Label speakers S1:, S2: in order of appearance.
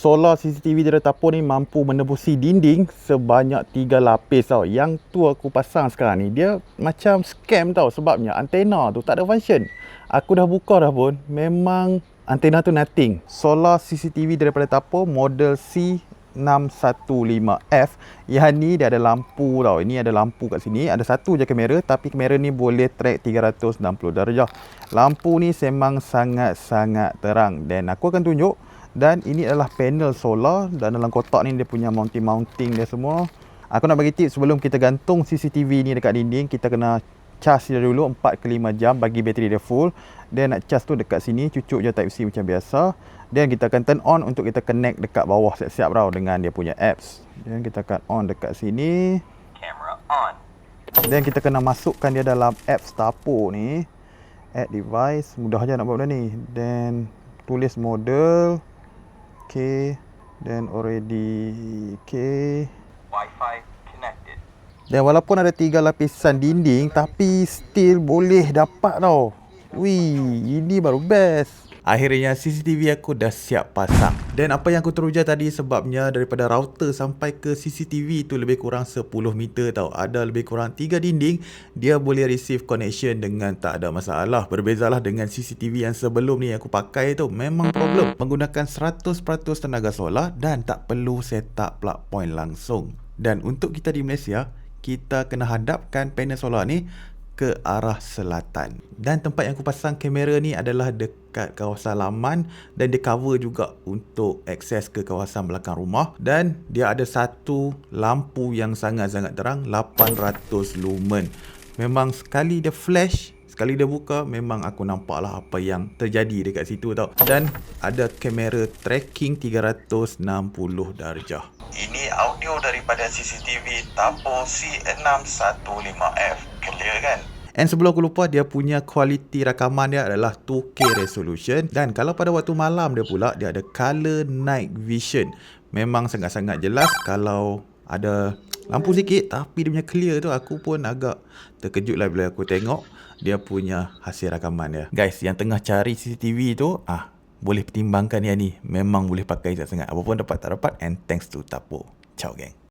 S1: solar CCTV dari Tapo ni mampu menembusi dinding sebanyak 3 lapis tau. Yang tu aku pasang sekarang ni, dia macam scam tau. Sebabnya antena tu tak ada function. Aku dah buka dah pun, memang antena tu nothing. Solar CCTV daripada Tapo model C615F. Yang ni dia ada lampu tau. Ini ada lampu kat sini. Ada satu je kamera, tapi kamera ni boleh track 360 darjah. Lampu ni memang sangat-sangat terang. Dan aku akan tunjuk. Dan ini adalah panel solar, dan dalam kotak ni dia punya mounting dia semua. Aku nak bagi tips sebelum kita gantung CCTV ni dekat dinding, kita kena charge dia dulu 4 ke 5 jam bagi bateri dia full. Dan nak charge tu dekat sini, cucuk je type C macam biasa. Dan kita akan turn on untuk kita connect dekat bawah siap-siap tau dengan dia punya apps. Dan kita akan on dekat sini. Camera on. Dan kita kena masukkan dia dalam apps Tapo ni. Add device, mudah aja nak buat benda ni. Dan tulis model. Okay, then already okay. Wi-Fi connected. Dan walaupun ada 3 lapisan dinding, tapi still boleh dapat tau. Wih, ini baru best. Akhirnya CCTV aku dah siap pasang. Dan apa yang aku teruja tadi, sebabnya daripada router sampai ke CCTV tu lebih kurang 10 meter tau. Ada lebih kurang 3 dinding, dia boleh receive connection dengan tak ada masalah. Berbezalah dengan CCTV yang sebelum ni aku pakai tu, memang problem. Menggunakan 100% tenaga solar dan tak perlu set up plug point langsung. Dan untuk kita di Malaysia, kita kena hadapkan panel solar ni ke arah selatan. Dan tempat yang aku pasang kamera ni adalah dekat kawasan laman, dan dia cover juga untuk akses ke kawasan belakang rumah. Dan dia ada satu lampu yang sangat-sangat terang, 800 lumen. Memang sekali dia flash, sekali dia buka, memang aku nampak lah apa yang terjadi dekat situ tau. Dan ada kamera tracking 360 darjah. Ini audio daripada CCTV Tapo C615F. Clear kan? And sebelum aku lupa, dia punya kualiti rakaman dia adalah 2K resolution. Dan kalau pada waktu malam dia pula, dia ada color night vision. Memang sangat-sangat jelas. Kalau ada lampu sikit tapi dia punya clear tu, aku pun agak terkejut lah bila aku tengok dia punya hasil rakaman dia. Guys, yang tengah cari CCTV tu, boleh pertimbangkan yang ni. Memang boleh pakai sangat-sangat. Apa pun dapat tak dapat, and thanks to Tapo. Ciao geng.